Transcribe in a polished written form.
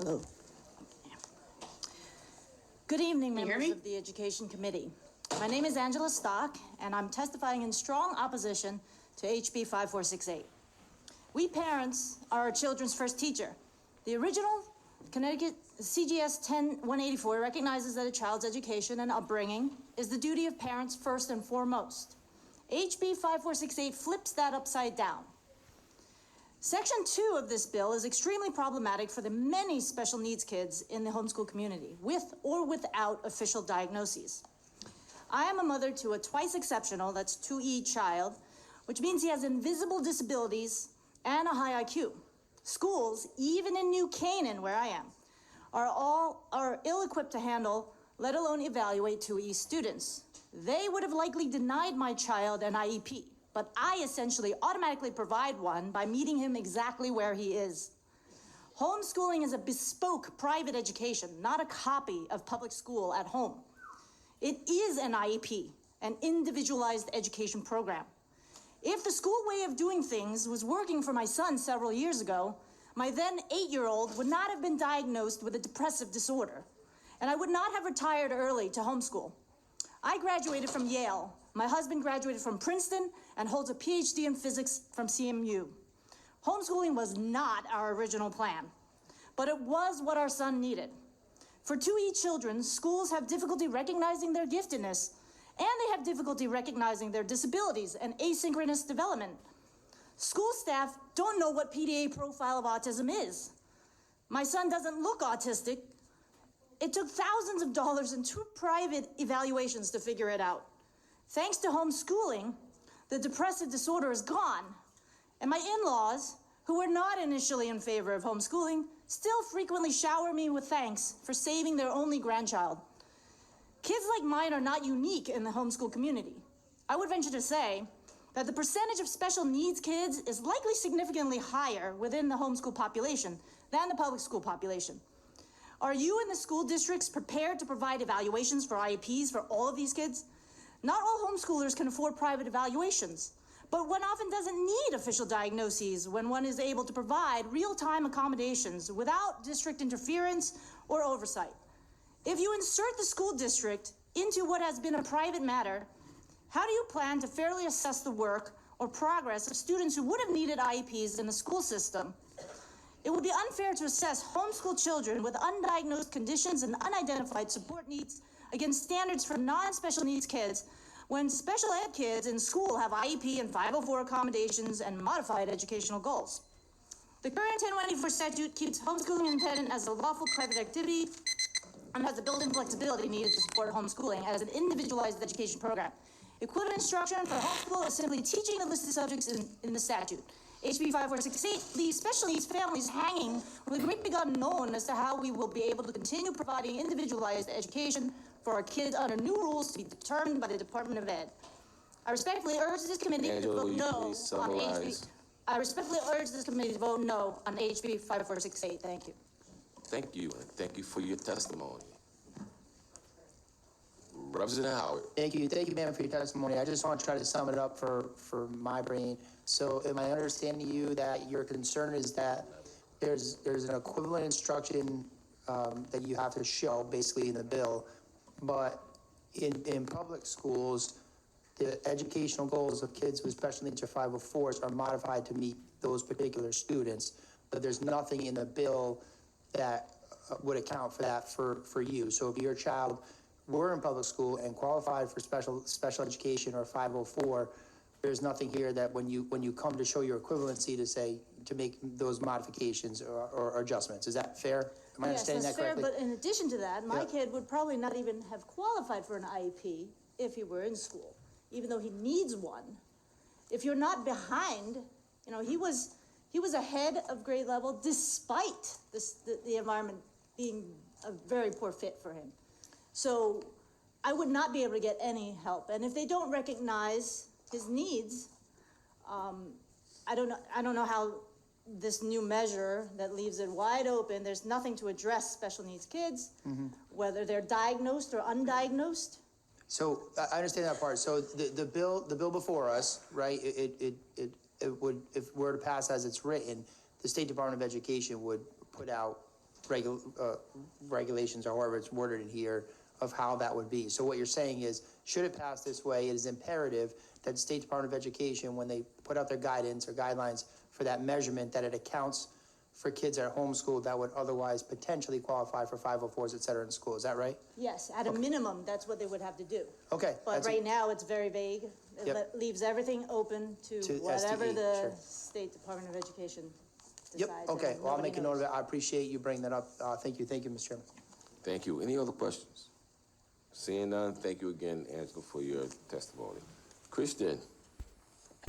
Hello. Good evening, members of the Education Committee. My name is Angie Stock, and I'm testifying in strong opposition to HB 5468. We parents are our children's first teacher. The original Connecticut CGS 10184 recognizes that a child's education and upbringing is the duty of parents first and foremost. HB 5468 flips that upside down. Section 2 of this bill is extremely problematic for the many special needs kids in the homeschool community, with or without official diagnoses. I am a mother to a twice exceptional, that's 2E child, which means he has invisible disabilities and a high IQ. Schools, even in New Canaan, where I am, are ill-equipped to handle, let alone evaluate 2E students. They would have likely denied my child an IEP, but I essentially automatically provide one by meeting him exactly where he is. Homeschooling is a bespoke private education, not a copy of public school at home. It is an IEP, an individualized education program. If the school way of doing things was working for my son several years ago, my then 8-year-old would not have been diagnosed with a depressive disorder, and I would not have retired early to homeschool. I graduated from Yale. My husband graduated from Princeton and holds a PhD in physics from CMU. Homeschooling was not our original plan, but it was what our son needed. For 2E children, schools have difficulty recognizing their giftedness, and they have difficulty recognizing their disabilities and asynchronous development. School staff don't know what PDA profile of autism is. My son doesn't look autistic. It took thousands of dollars and 2 private evaluations to figure it out. Thanks to homeschooling, the depressive disorder is gone. And my in-laws, who were not initially in favor of homeschooling, still frequently shower me with thanks for saving their only grandchild. Kids like mine are not unique in the homeschool community. I would venture to say that the percentage of special needs kids is likely significantly higher within the homeschool population than the public school population. Are you in the school districts prepared to provide evaluations for IEPs for all of these kids? Not all homeschoolers can afford private evaluations, but one often doesn't need official diagnoses when one is able to provide real-time accommodations without district interference or oversight. If you insert the school district into what has been a private matter, how do you plan to fairly assess the work or progress of students who would have needed IEPs in the school system? It would be unfair to assess homeschool children with undiagnosed conditions and unidentified support needs against standards for non-special needs kids when special ed kids in school have IEP and 504 accommodations and modified educational goals. The current 10184 statute keeps homeschooling independent as a lawful private activity and has the built-in flexibility needed to support homeschooling as an individualized education program. Equivalent instruction for homeschool is simply teaching the listed subjects in the statute. HB 5468 leaves special needs families hanging with a great big unknown as to how we will be able to continue providing individualized education for our kids under new rules to be determined by the Department of Ed. I respectfully urge this committee to vote no on HB. I respectfully urge this committee to vote no on HB 5468. Thank you. Thank you, and thank you for your testimony. Representative Howard. Thank you, ma'am, for your testimony. I just want to try to sum it up for my brain. So am I understanding you that your concern is that there's an equivalent instruction that you have to show basically in the bill, but in public schools, the educational goals of kids with special needs or 504s are modified to meet those particular students, but there's nothing in the bill that would account for that for you. So if your child were in public school and qualified for special education or 504, there's nothing here that when you come to show your equivalency to make those modifications or adjustments. Is that fair? Am I understanding that correctly? Yes, that's fair, but in addition to that, my kid would probably not even have qualified for an IEP if he were in school, even though he needs one. If you're not behind, he was ahead of grade level despite the environment being a very poor fit for him. So I would not be able to get any help. And if they don't recognize his needs, I don't know how this new measure that leaves it wide open, there's nothing to address special needs kids, whether they're diagnosed or undiagnosed. So I understand that part. So the bill before us, right? It would, if it were to pass as it's written, the State Department of Education would put out regulations, or however it's worded in here, of how that would be. So what you're saying is, should it pass this way, it is imperative that the State Department of Education, when they put out their guidance or guidelines for that measurement, that it accounts for kids that are homeschooled that would otherwise potentially qualify for 504s, et cetera, in school. Is that right? Yes, at a minimum, that's what they would have to do. Okay. But right now, it's very vague. It Yep. leaves everything open to To whatever SDE, the sure. State Department of Education Yep, decides. okay. and Well, I'll nobody make a note of knows. it. I appreciate you bringing that up. Thank you, Mr. Chairman. Thank you. Any other questions? Seeing none, thank you again, Angela, for your testimony. Christian,